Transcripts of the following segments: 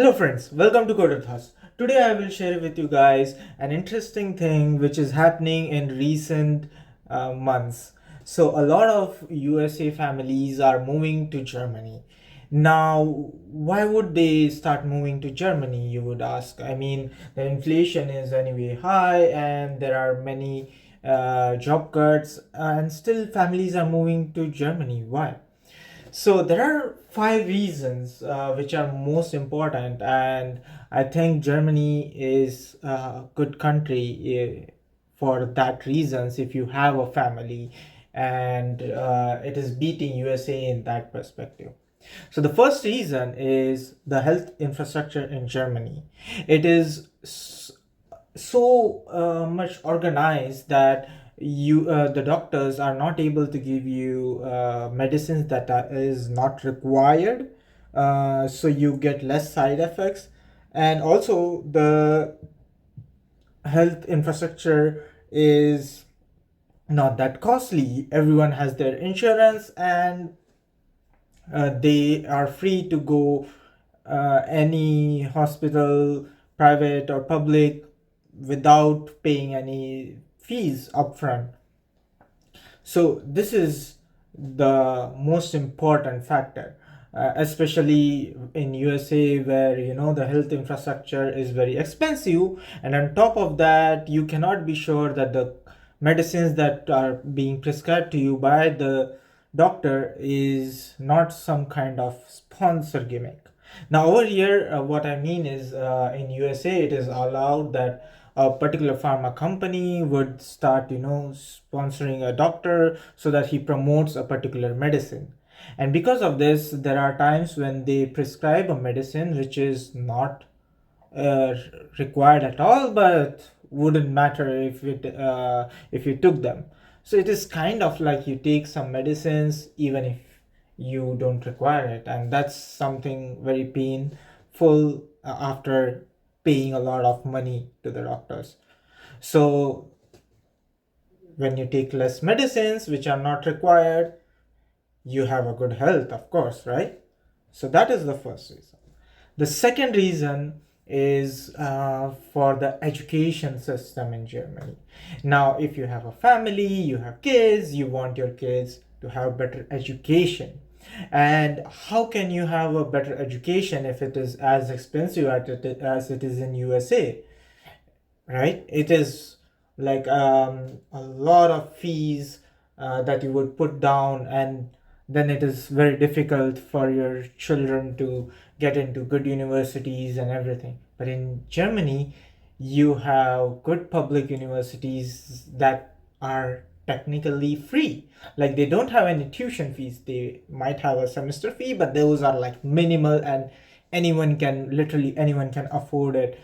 Hello friends, welcome to Coder Thoughts. Today I will share with you guys an interesting thing which is happening in recent months. So a lot of USA families are moving to Germany. Now, why would they start moving to Germany, you would ask? I mean, the inflation is anyway high and there are many job cuts and still families are moving to Germany. Why? So there are five reasons which are most important, and I think Germany is a good country for that reasons. If you have a family, and it is beating USA in that perspective. So the first reason is the health infrastructure in Germany. It is so much organized that the doctors are not able to give you medicines that is not required, so you get less side effects, and also the health infrastructure is not that costly. Everyone has their insurance, and they are free to go any hospital, private or public, without paying any fees upfront. So this is the most important factor, especially in USA, where the health infrastructure is very expensive, and on top of that, you cannot be sure that the medicines that are being prescribed to you by the doctor is not some kind of sponsor gimmick. Now over here, what I mean is, in USA, it is allowed that a particular pharma company would start, sponsoring a doctor so that he promotes a particular medicine. And because of this, there are times when they prescribe a medicine which is not uh, required at all, but wouldn't matter if you took them. So it is kind of like you take some medicines even if you don't require it, and that's something very painful after paying a lot of money to the doctors. So when you take less medicines which are not required, you have a good health, of course, right? So that is the first reason. The second reason is for the education system in Germany. Now, if you have a family, you have kids, you want your kids to have better education. And how can you have a better education if it is as expensive as it is in USA? Right? It is like a lot of fees that you would put down, and then it is very difficult for your children to get into good universities and everything. But in Germany, you have good public universities that are technically free. Like, they don't have any tuition fees. They might have a semester fee, but those are like minimal, and anyone can afford it.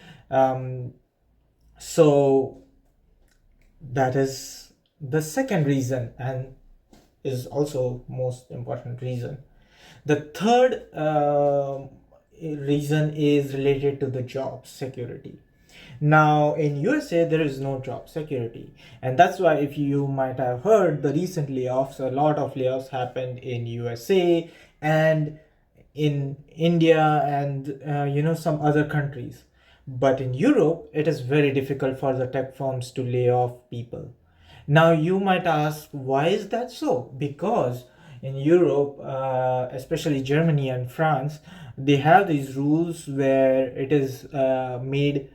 So that is the second reason, and is also most important reason. The third reason is related to the job security. Now in USA there is no job security, and that's why, if you might have heard, the recent layoffs, a lot of layoffs happened in USA and in India and some other countries. But in Europe, it is very difficult for the tech firms to lay off people. Now you might ask, why is that so? Because in Europe, especially Germany and France, they have these rules where it is made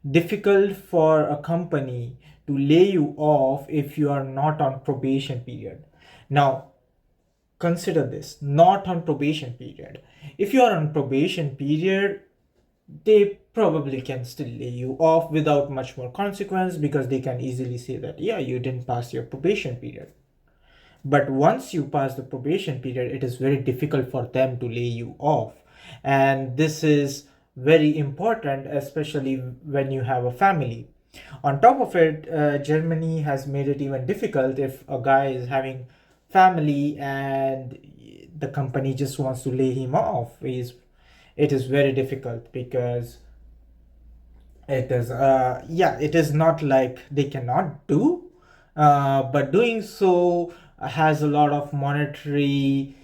difficult for a company to lay you off if you are not on probation period. Now, consider this, not on probation period. If you are on probation period, they probably can still lay you off without much more consequence, because they can easily say that, yeah, you didn't pass your probation period. But once you pass the probation period, it is very difficult for them to lay you off. And this is very important, especially when you have a family. On top of it, Germany has made it even difficult if a guy is having family and the company just wants to lay him off. It is very difficult, because it is not like they cannot do, but doing so has a lot of monetary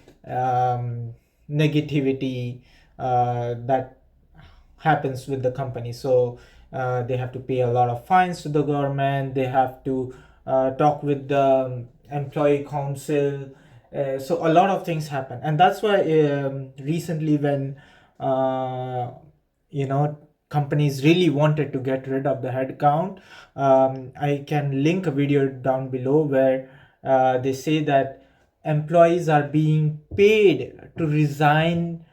negativity that happens with the company. So they have to pay a lot of fines to the government. They have to talk with the employee council. So a lot of things happen, and that's why recently when uh, you know companies really wanted to get rid of the headcount, I can link a video down below where they say that employees are being paid to resign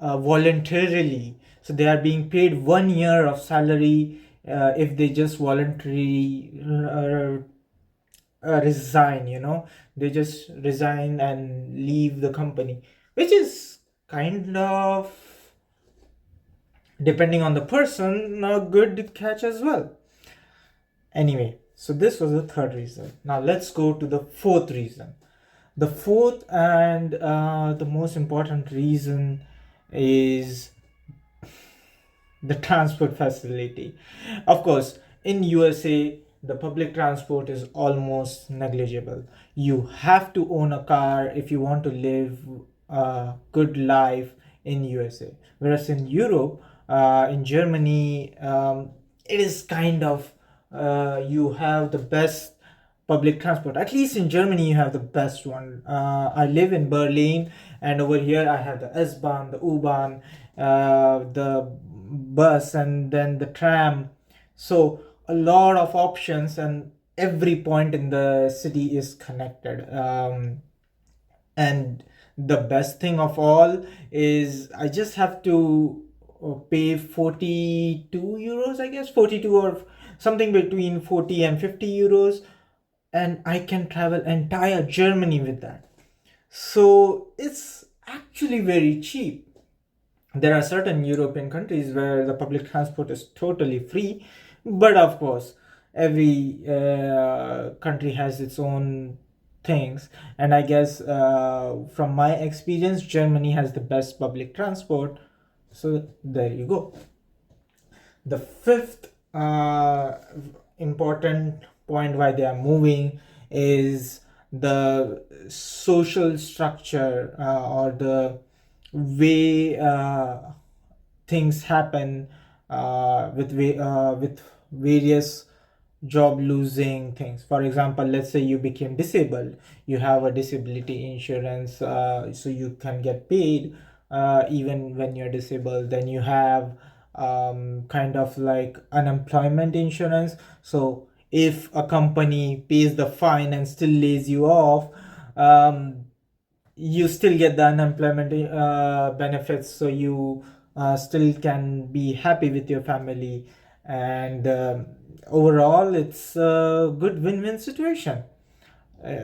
voluntarily. So they are being paid 1 year of salary if they just voluntarily resign. They just resign and leave the company, which is kind of, depending on the person, a good catch as well. Anyway, so this was the third reason. Now let's go to the fourth reason. The fourth and the most important reason is the transport facility. Of course, in USA, the public transport is almost negligible. You have to own a car if you want to live a good life in USA. Whereas in Europe, in Germany, it is kind of, you have the best public transport. At least in Germany, you have the best one. I live in Berlin, and over here I have the S-Bahn, the U-Bahn, the bus, and then the tram. So a lot of options, and every point in the city is connected. And the best thing of all is I just have to pay 42 euros, I guess, 42 or something between 40 and 50 euros, and I can travel entire Germany with that. So it's actually very cheap. There are certain European countries where the public transport is totally free, but of course, every country has its own things. And I guess from my experience, Germany has the best public transport. So there you go. The fifth important point why they are moving is the social structure, or the way things happen with various job losing things. For example, let's say you became disabled, you have a disability insurance, so you can get paid even when you're disabled. Then you have kind of like unemployment insurance. So if a company pays the fine and still lays you off, you still get the unemployment benefits, so you still can be happy with your family. And overall, it's a good win-win situation.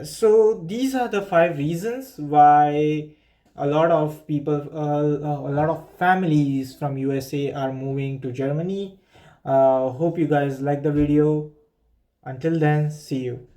So these are the five reasons why a lot of people, a lot of families from USA are moving to Germany. Hope you guys like the video. Until then, see you.